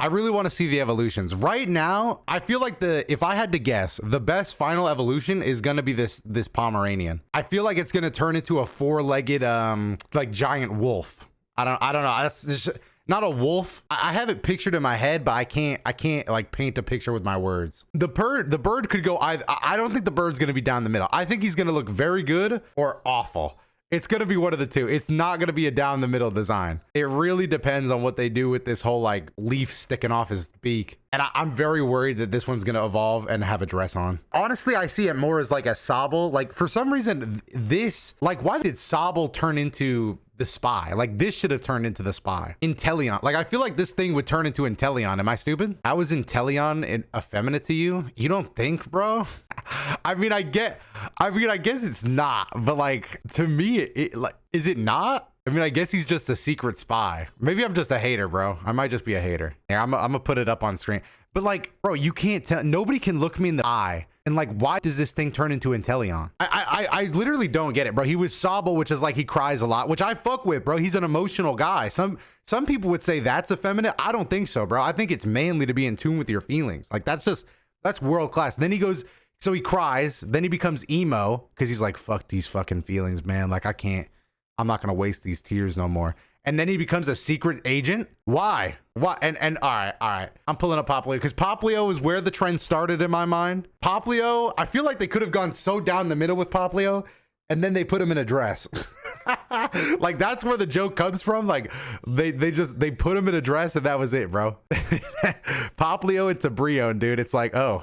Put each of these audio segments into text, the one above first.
I really want to see the evolutions. Right now, I feel like if I had to guess, the best final evolution is gonna be this Pomeranian. I feel like it's gonna turn into a 4-legged like giant wolf. I don't know. That's just not a wolf. I have it pictured in my head, but I can't like paint a picture with my words. The bird could go I don't think the bird's gonna be down the middle. I think he's gonna look very good or awful. It's going to be one of the two. It's not going to be a down the middle design. It really depends on what they do with this whole like leaf sticking off his beak. And I'm very worried that this one's going to evolve and have a dress on. Honestly, I see it more as like a Sobble. Like for some reason, this, like why did Sobble turn into the spy? Like this should have turned into the spy. Inteleon. Like I feel like this thing would turn into Inteleon. Am I stupid? How is Inteleon effeminate to you? You don't think, bro? I mean, I guess it's not, but like to me, it like, is it not? I mean, I guess he's just a secret spy. Maybe I'm just a hater, bro. I might just be a hater. Yeah, I'm gonna put it up on screen. But like, bro, you can't tell. Nobody can look me in the eye. And like, why does this thing turn into Inteleon? I literally don't get it, bro. He was Sobble, which is like he cries a lot, which I fuck with, bro. He's an emotional guy. Some people would say that's effeminate. I don't think so, bro. I think it's manly to be in tune with your feelings. Like that's world class. Then he goes, so he cries. Then he becomes emo because he's like, fuck these fucking feelings, man. Like I'm not gonna waste these tears no more. And then he becomes a secret agent. Why? And all right. I'm pulling up Popplio because Popplio is where the trend started in my mind. Popplio, I feel like they could have gone so down the middle with Popplio, and then they put him in a dress. Like that's where the joke comes from. Like they put him in a dress and that was it, bro. Popplio into Brion, dude. It's like, oh.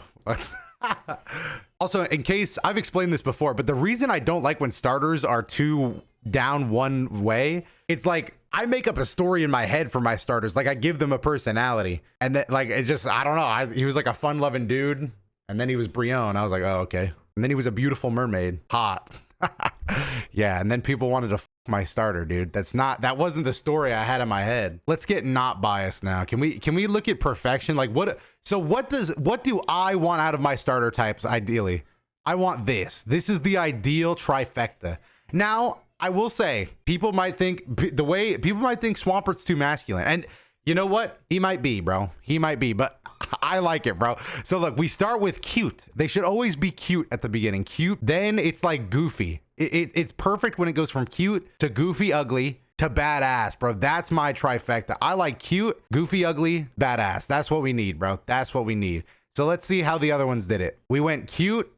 Also, in case I've explained this before, but the reason I don't like when starters are too down one way, it's like I make up a story in my head for my starters. Like I give them a personality, and then like it just, I don't know. He was like a fun-loving dude, and then he was Brion. I was like, oh, okay. And then he was a beautiful mermaid, hot. Yeah, and then people wanted to my starter, dude. That wasn't the story I had in my head. Let's get not biased now. Can we look at perfection? Like what do I want out of my starter types ideally? I want this. This is the ideal trifecta. Now, I will say people might think Swampert's too masculine. And you know what? He might be, bro. He might be, but I like it, bro. So look, we start with cute. They should always be cute at the beginning. Cute. Then it's like goofy. It's perfect when it goes from cute to goofy, ugly to badass, bro. That's my trifecta. I like cute, goofy, ugly, badass. That's what we need, bro. That's what we need. So let's see how the other ones did it. We went cute,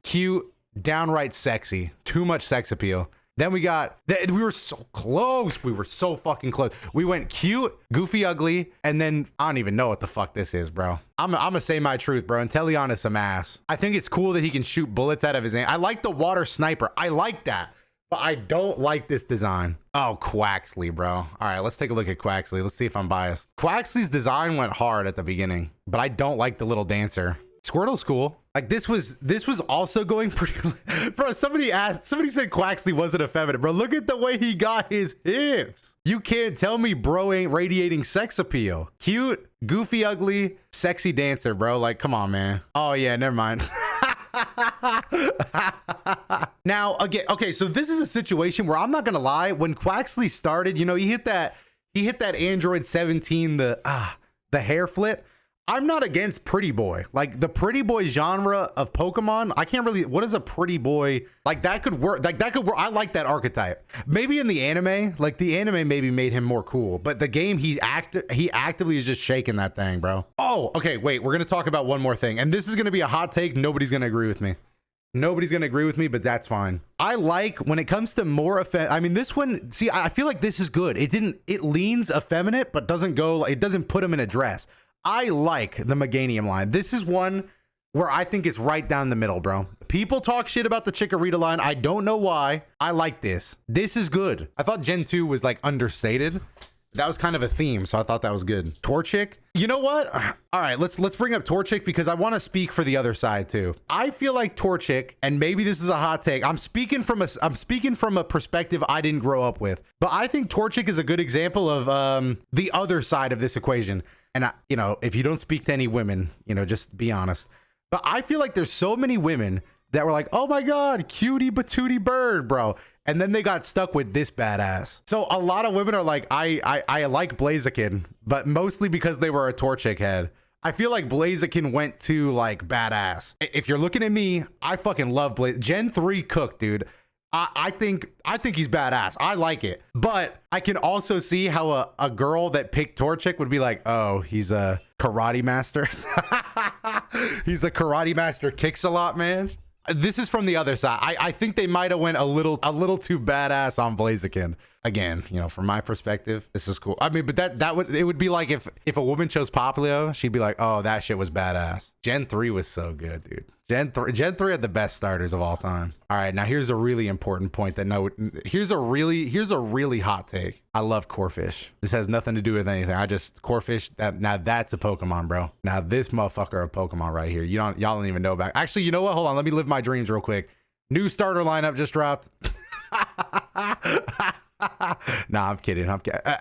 downright sexy. Too much sex appeal. Then we were so close. We were so fucking close. We went cute, goofy, ugly, and then I don't even know what the fuck this is, bro. I'm gonna say my truth, bro. Inteleon is some ass. I think it's cool that he can shoot bullets out of his hand. I like the water sniper. I like that, but I don't like this design. Oh, Quaxly, bro. All right, let's take a look at Quaxly. Let's see if I'm biased. Quaxly's design went hard at the beginning, but I don't like the little dancer. Squirtle's cool. Like this was also going pretty. Bro, somebody said Quaxly wasn't effeminate. Bro, look at the way he got his hips. You can't tell me bro ain't radiating sex appeal. Cute, goofy, ugly, sexy dancer, bro. Like, come on, man. Oh yeah, never mind. Now again, okay, so this is a situation where I'm not gonna lie. When Quaxly started, you know, he hit that Android 17, the hair flip. I'm not against pretty boy. Like the pretty boy genre of Pokemon, I can't really, what is a pretty boy? Like that could work. Like that could work. I like that archetype. Maybe in the anime, like the anime maybe made him more cool, but the game, he actively is just shaking that thing, bro. Oh, okay. Wait, we're going to talk about one more thing. And this is going to be a hot take. Nobody's going to agree with me. Nobody's going to agree with me, but that's fine. I like when it comes to more I mean, this one, see, I feel like this is good. It leans effeminate, but it doesn't put him in a dress. I like the Meganium line. This is one where I think it's right down the middle, bro. People talk shit about the Chikorita line. I don't know why. I like this. This is good. I thought Gen 2 was like understated. That was kind of a theme, so I thought that was good. Torchic. You know what? All right, let's bring up Torchic because I want to speak for the other side too. I feel like Torchic, and maybe this is a hot take. I'm speaking from a perspective I didn't grow up with, but I think Torchic is a good example of the other side of this equation. And you know, if you don't speak to any women, you know, just be honest. But I feel like there's so many women that were like, oh my God, cutie patootie bird, bro. And then they got stuck with this badass. So a lot of women are like, I like Blaziken, but mostly because they were a Torchic head. I feel like Blaziken went to like badass. If you're looking at me, I fucking love Blaziken. Gen 3 cook, dude. I think he's badass. I like it. But I can also see how a girl that picked Torchic would be like, oh, he's a karate master. He's a karate master, kicks a lot, man. This is from the other side. I think they might have went a little too badass on Blaziken. Again, you know, from my perspective, this is cool. I mean, but it would be like if a woman chose Popplio, she'd be like, oh, that shit was badass. Gen 3 was so good, dude. Gen 3 had the best starters of all time. All right, now here's a really important point here's a really hot take. I love Corphish. This has nothing to do with anything. Corphish, now that's a Pokemon, bro. Now this motherfucker a Pokemon right here. Y'all don't even know about. Actually, you know what? Hold on, let me live my dreams real quick. New starter lineup just dropped. Nah, I'm kidding.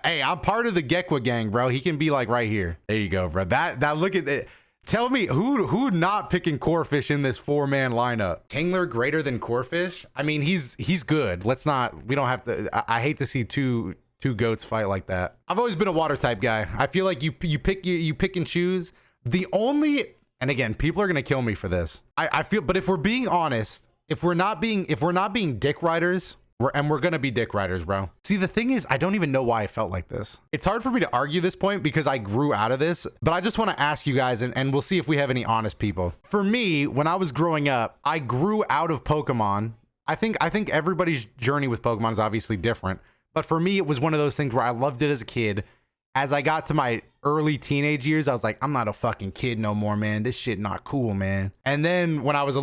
Hey, I'm part of the Gekwa gang, bro. He can be like right here. There you go, bro. That look at it. Tell me who not picking Corphish in this 4-man lineup? Kingler greater than Corphish? I mean, he's good. We don't have to. I hate to see two goats fight like that. I've always been a water type guy. I feel like you pick and choose. And again, people are gonna kill me for this. I feel, but if we're being honest, if we're not being dick riders, we're gonna be dick riders, bro. See, the thing is, I don't even know why I felt like this. It's hard for me to argue this point because I grew out of this, but I just want to ask you guys, and we'll see if we have any honest people. For me, when I was growing up, I grew out of Pokemon. I think everybody's journey with Pokemon is obviously different, but for me, it was one of those things where I loved it as a kid. As I got to my early teenage years, I was like, I'm not a fucking kid no more, man. This shit not cool, man. And then when I was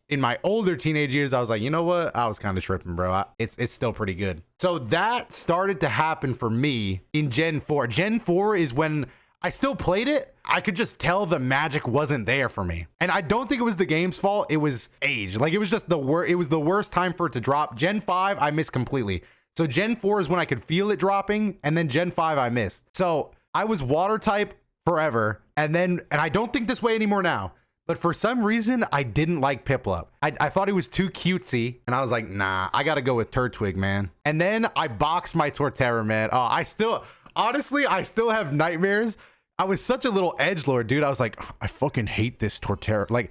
in my older teenage years, I was like, you know what? I was kind of tripping, bro. It's still pretty good. So that started to happen for me in Gen 4. Gen 4 is when I still played it. I could just tell the magic wasn't there for me. And I don't think it was the game's fault. It was age. Like, it was just it was the worst time for it to drop. Gen 5, I missed completely. So Gen 4 is when I could feel it dropping, and then Gen 5 I missed. So I was water type forever, and I don't think this way anymore now. But for some reason, I didn't like Piplup. I thought he was too cutesy, and I was like, nah, I gotta go with Turtwig, man. And then I boxed my Torterra, man. Oh, honestly, I still have nightmares. I was such a little edgelord, dude. I was like, I fucking hate this Torterra. Like,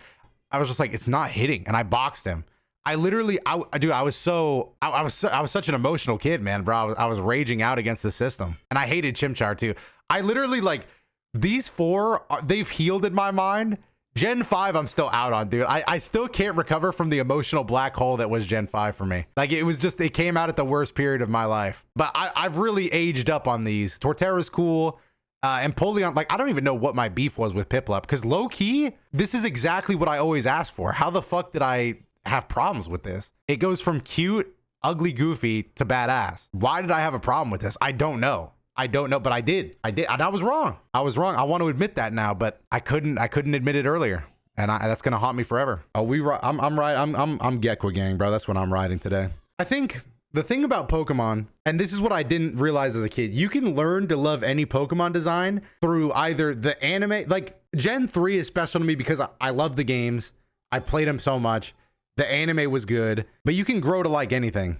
I was just like, it's not hitting, and I boxed him. I was such an emotional kid, man, bro. I was raging out against the system, and I hated Chimchar too. I literally, like, these four, they've healed in my mind. Gen 5, I'm still out on, dude. I still can't recover from the emotional black hole that was Gen 5 for me. Like, it came out at the worst period of my life. But I've really aged up on these. Torterra's cool. And Polion, like, I don't even know what my beef was with Piplup, because low key, this is exactly what I always asked for. How the fuck did I have problems with this? It goes from cute, ugly, goofy to badass. Why did I have a problem with this? I don't know, but I did, and I was wrong. I want to admit that now, but I couldn't admit it earlier, and that's gonna haunt me forever. I'm Gekwa gang, bro. That's what I'm riding today. I think the thing about Pokemon, and this is what I didn't realize as a kid, you can learn to love any Pokemon design through either the anime. Like, Gen 3 is special to me because I love the games. I played them so much. The anime was good, but you can grow to like anything.